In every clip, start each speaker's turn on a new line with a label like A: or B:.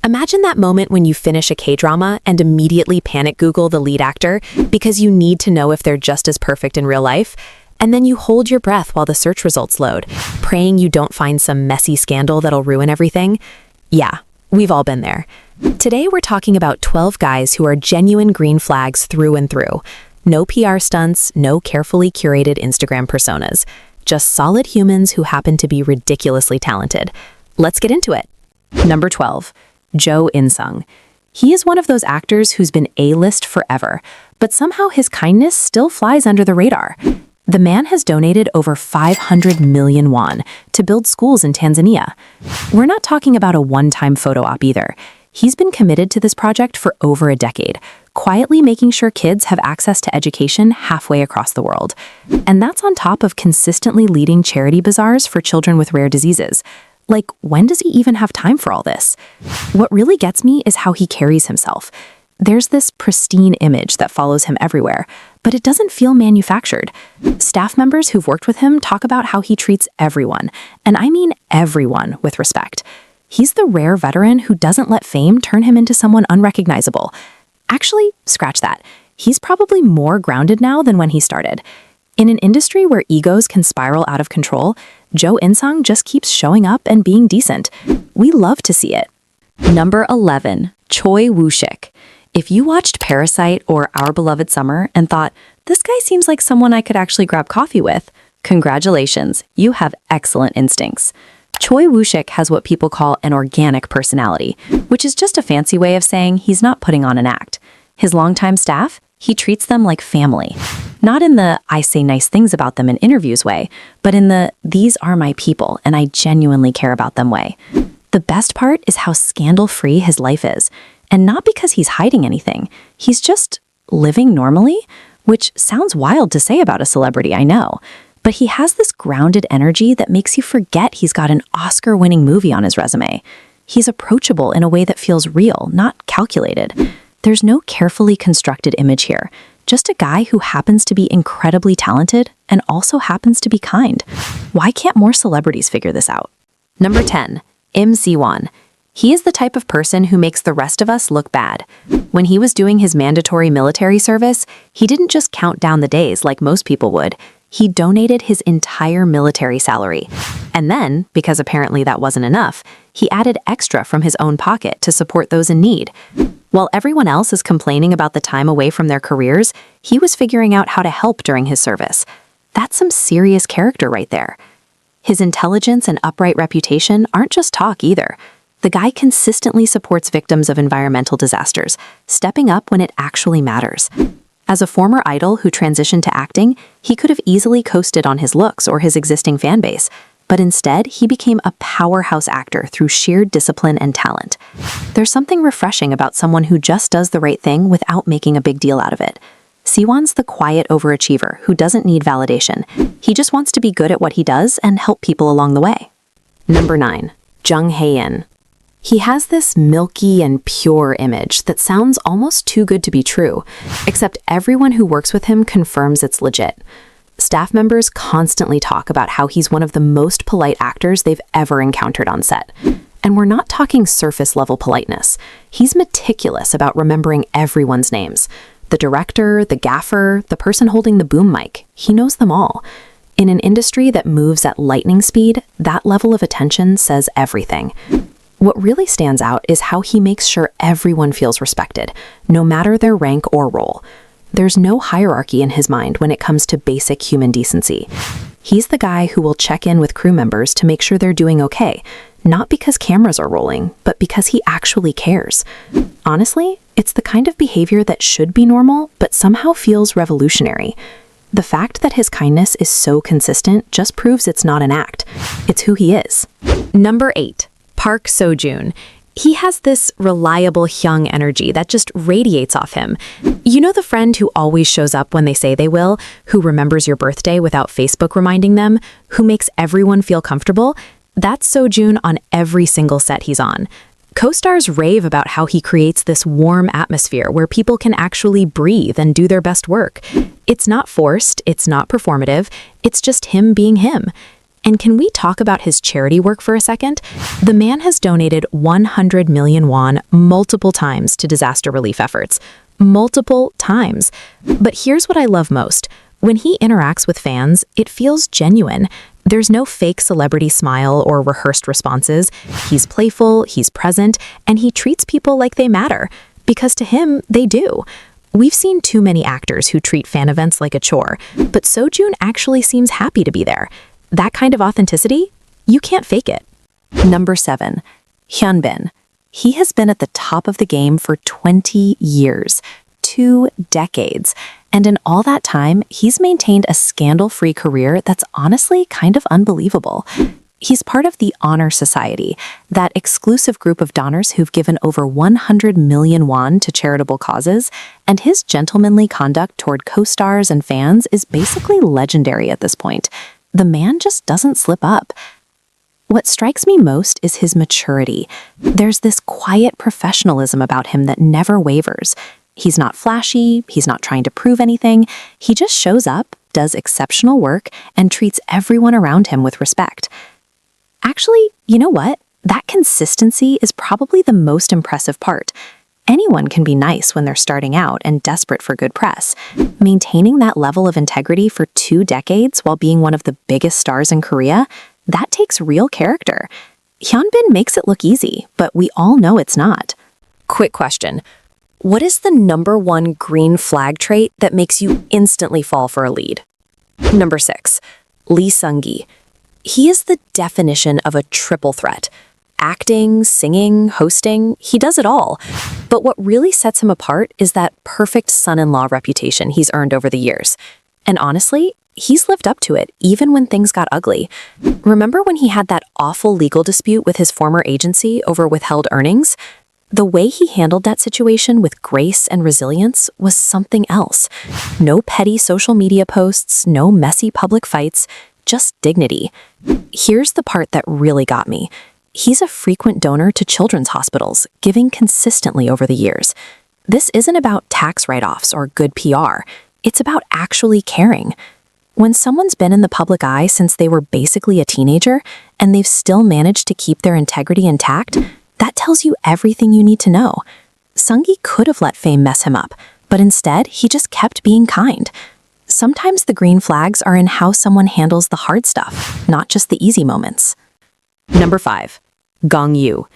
A: Imagine that moment when you finish a K-drama and immediately panic Google the lead actor because you need to know if they're just as perfect in real life, and then you hold your breath while the search results load, praying you don't find some messy scandal that'll ruin everything. Yeah, we've all been there. Today we're talking about 12 guys who are genuine green flags through and through. No PR stunts, no carefully curated Instagram personas. Just solid humans who happen to be ridiculously talented. Let's get into it. Number 12. Jo In-sung. He is one of those actors who's been A-list forever, but somehow his kindness still flies under the radar. The man has donated over 500 million won to build schools in Tanzania. We're not talking about a one-time photo op either. He's been committed to this project for over a decade, quietly making sure kids have access to education halfway across the world. And that's on top of consistently leading charity bazaars for children with rare diseases. Like, when does he even have time for all this? What really gets me is how he carries himself. There's this pristine image that follows him everywhere, but it doesn't feel manufactured. Staff members who've worked with him talk about how he treats everyone, and I mean everyone, with respect. He's the rare veteran who doesn't let fame turn him into someone unrecognizable. Actually, scratch that. He's probably more grounded now than when he started. In an industry where egos can spiral out of control, Jo In-sung just keeps showing up and being decent. We love to see it. Number 11. Choi Woo-shik. If you watched Parasite or Our Beloved Summer and thought, this guy seems like someone I could actually grab coffee with, congratulations, you have excellent instincts. Choi Woo-shik has what people call an organic personality, which is just a fancy way of saying he's not putting on an act. His longtime staff, he treats them like family. Not in the I say nice things about them in interviews way, but in the these are my people and I genuinely care about them way. The best part is how scandal-free his life is. And not because he's hiding anything. He's just living normally, which sounds wild to say about a celebrity, I know. But he has this grounded energy that makes you forget he's got an Oscar-winning movie on his resume. He's approachable in a way that feels real, not calculated. There's no carefully constructed image here. Just a guy who happens to be incredibly talented and also happens to be kind. Why can't more celebrities figure this out? Number 10. Si-wan. He is the type of person who makes the rest of us look bad. When he was doing his mandatory military service, he didn't just count down the days like most people would. He donated his entire military salary. And then, because apparently that wasn't enough, he added extra from his own pocket to support those in need. While everyone else is complaining about the time away from their careers, he was figuring out how to help during his service. That's some serious character right there. His intelligence and upright reputation aren't just talk either. The guy consistently supports victims of environmental disasters, stepping up when it actually matters. As a former idol who transitioned to acting, he could have easily coasted on his looks or his existing fan base, but instead he became a powerhouse actor through sheer discipline and talent. There's something refreshing about someone who just does the right thing without making a big deal out of it. Si-wan's the quiet overachiever who doesn't need validation. He just wants to be good at what he does and help people along the way. Number 9. Jung Hae-in. He has this milky and pure image that sounds almost too good to be true, except everyone who works with him confirms it's legit. Staff members constantly talk about how he's one of the most polite actors they've ever encountered on set. And we're not talking surface-level politeness. He's meticulous about remembering everyone's names. The director, the gaffer, the person holding the boom mic, he knows them all. In an industry that moves at lightning speed, that level of attention says everything. What really stands out is how he makes sure everyone feels respected, no matter their rank or role. There's no hierarchy in his mind when it comes to basic human decency. He's the guy who will check in with crew members to make sure they're doing okay, not because cameras are rolling, but because he actually cares. Honestly, it's the kind of behavior that should be normal, but somehow feels revolutionary. The fact that his kindness is so consistent just proves it's not an act. It's who he is. Number 8. Park Seo-joon. He has this reliable Hyung energy that just radiates off him. You know the friend who always shows up when they say they will, who remembers your birthday without Facebook reminding them, who makes everyone feel comfortable? That's Seo-joon on every single set he's on. Co-stars rave about how he creates this warm atmosphere where people can actually breathe and do their best work. It's not forced, it's not performative, it's just him being him. And can we talk about his charity work for a second? The man has donated 100 million won multiple times to disaster relief efforts. Multiple times. But here's what I love most. When he interacts with fans, it feels genuine. There's no fake celebrity smile or rehearsed responses. He's playful, he's present, and he treats people like they matter. Because to him, they do. We've seen too many actors who treat fan events like a chore, but Seo-joon actually seems happy to be there. That kind of authenticity, you can't fake it. Number 7. Hyun. He has been at the top of the game for 20 years, 2 decades. And in all that time, he's maintained a scandal-free career that's honestly kind of unbelievable. He's part of the Honor Society, that exclusive group of donors who've given over 100 million won to charitable causes, and his gentlemanly conduct toward co-stars and fans is basically legendary at this point. The man just doesn't slip up. What strikes me most is his maturity. There's this quiet professionalism about him that never wavers. He's not flashy, he's not trying to prove anything. He just shows up, does exceptional work, and treats everyone around him with respect. Actually, you know what? That consistency is probably the most impressive part. Anyone can be nice when they're starting out and desperate for good press. Maintaining that level of integrity for 2 decades while being one of the biggest stars in Korea, that takes real character. Hyunbin makes it look easy, but we all know it's not. Quick question. What is the #1 green flag trait that makes you instantly fall for a lead? Number 6. Lee Seung-gi. He is the definition of a triple threat. Acting, singing, hosting, he does it all. But what really sets him apart is that perfect son-in-law reputation he's earned over the years. And honestly, he's lived up to it even when things got ugly. Remember when he had that awful legal dispute with his former agency over withheld earnings? The way he handled that situation with grace and resilience was something else. No petty social media posts, no messy public fights, just dignity. Here's the part that really got me. He's a frequent donor to children's hospitals, giving consistently over the years. This isn't about tax write-offs or good PR. It's about actually caring. When someone's been in the public eye since they were basically a teenager, and they've still managed to keep their integrity intact, that tells you everything you need to know. Seung-gi could have let fame mess him up, but instead, he just kept being kind. Sometimes the green flags are in how someone handles the hard stuff, not just the easy moments. Number 5. Gong Yoo.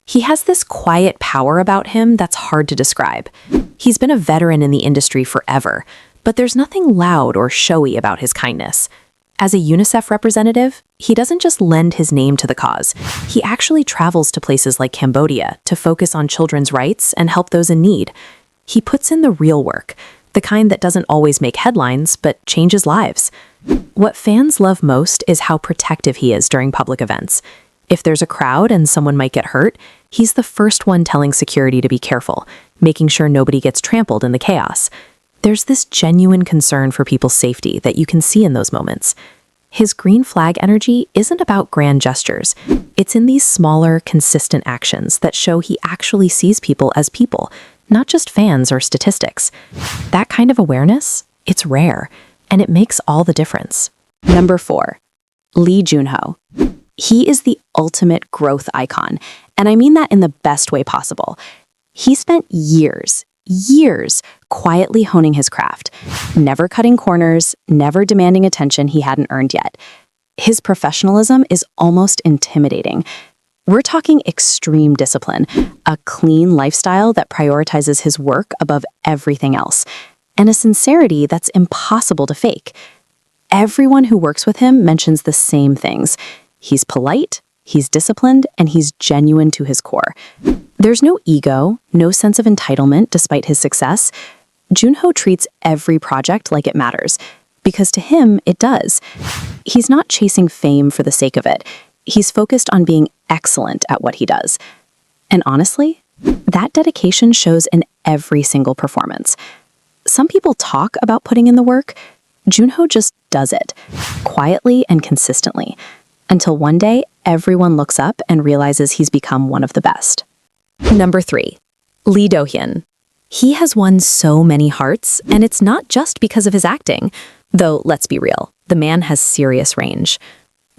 A: He has this quiet power about him that's hard to describe. He's been a veteran in the industry forever, but there's nothing loud or showy about his kindness. As a UNICEF representative, he doesn't just lend his name to the cause. He actually travels to places like Cambodia to focus on children's rights and help those in need. He puts in the real work, the kind that doesn't always make headlines, but changes lives. What fans love most is how protective he is during public events. If there's a crowd and someone might get hurt, he's the first one telling security to be careful, making sure nobody gets trampled in the chaos. There's this genuine concern for people's safety that you can see in those moments. His green flag energy isn't about grand gestures. It's in these smaller, consistent actions that show he actually sees people as people, not just fans or statistics. That kind of awareness, it's rare, and it makes all the difference. Number 4. Lee Jun-ho. He is the ultimate growth icon, and I mean that in the best way possible. He spent years quietly honing his craft, never cutting corners, never demanding attention he hadn't earned yet. His professionalism is almost intimidating. We're talking extreme discipline, a clean lifestyle that prioritizes his work above everything else, and a sincerity that's impossible to fake. Everyone who works with him mentions the same things. He's polite, he's disciplined, and he's genuine to his core. There's no ego, no sense of entitlement despite his success. Jun-ho treats every project like it matters, because to him, it does. He's not chasing fame for the sake of it. He's focused on being excellent at what he does. And honestly, that dedication shows in every single performance. Some people talk about putting in the work. Jun-ho just does it, quietly and consistently, until one day, everyone looks up and realizes he's become one of the best. Number 3. Lee Do-hyun. He has won so many hearts, and it's not just because of his acting. Though, let's be real, the man has serious range.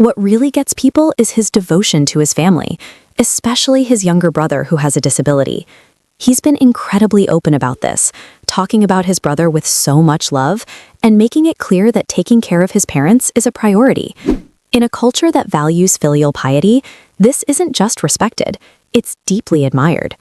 A: What really gets people is his devotion to his family, especially his younger brother who has a disability. He's been incredibly open about this, talking about his brother with so much love and making it clear that taking care of his parents is a priority. In a culture that values filial piety, this isn't just respected, it's deeply admired.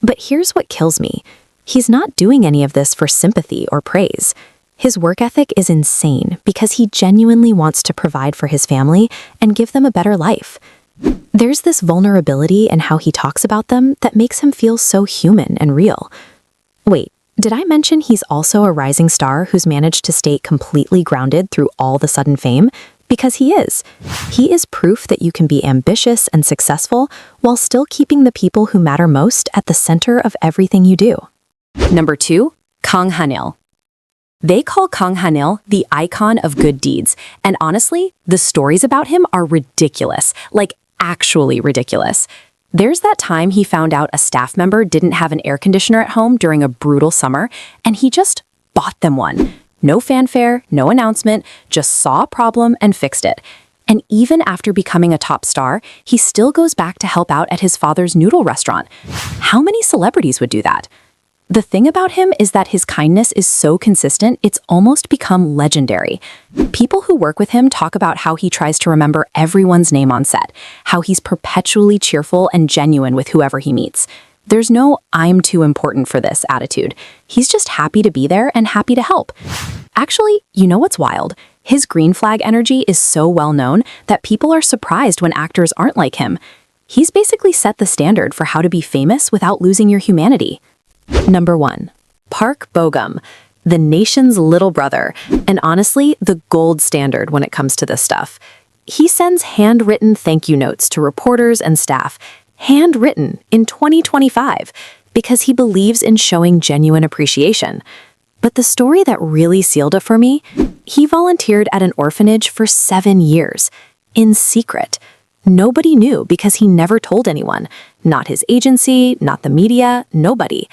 A: But here's what kills me. He's not doing any of this for sympathy or praise. His work ethic is insane because he genuinely wants to provide for his family and give them a better life. There's this vulnerability in how he talks about them that makes him feel so human and real. Wait, did I mention he's also a rising star who's managed to stay completely grounded through all the sudden fame? Because he is. He is proof that you can be ambitious and successful while still keeping the people who matter most at the center of everything you do. Number 2, Kang Ha-neul. They call Kang Ha-neul the icon of good deeds, and honestly, the stories about him are ridiculous, like actually ridiculous. There's that time he found out a staff member didn't have an air conditioner at home during a brutal summer, and he just bought them one. No fanfare, no announcement, just saw a problem and fixed it. And even after becoming a top star, he still goes back to help out at his father's noodle restaurant. How many celebrities would do that? The thing about him is that his kindness is so consistent, it's almost become legendary. People who work with him talk about how he tries to remember everyone's name on set, how he's perpetually cheerful and genuine with whoever he meets. There's no "I'm too important for this" attitude. He's just happy to be there and happy to help. Actually, you know what's wild? His green flag energy is so well known that people are surprised when actors aren't like him. He's basically set the standard for how to be famous without losing your humanity. Number 1, Park Bo-gum, the nation's little brother, and honestly, the gold standard when it comes to this stuff. He sends handwritten thank you notes to reporters and staff, handwritten in 2025, because he believes in showing genuine appreciation. But the story that really sealed it for me, he volunteered at an orphanage for 7 years, in secret. Nobody knew because he never told anyone. Not his agency, not the media, nobody.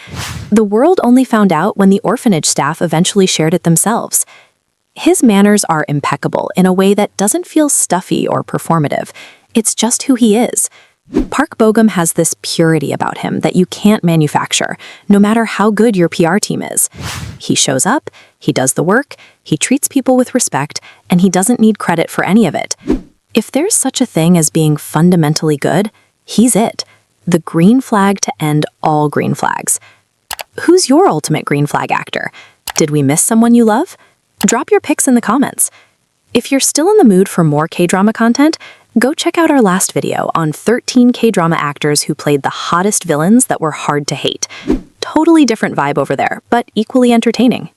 A: The world only found out when the orphanage staff eventually shared it themselves. His manners are impeccable in a way that doesn't feel stuffy or performative. It's just who he is. Park Bo-gum has this purity about him that you can't manufacture, no matter how good your PR team is. He shows up, he does the work, he treats people with respect, and he doesn't need credit for any of it. If there's such a thing as being fundamentally good, he's it. The green flag to end all green flags. Who's your ultimate green flag actor? Did we miss someone you love? Drop your pics in the comments. If you're still in the mood for more K-drama content, go check out our last video on 13 K-drama actors who played the hottest villains that were hard to hate. Totally different vibe over there, but equally entertaining.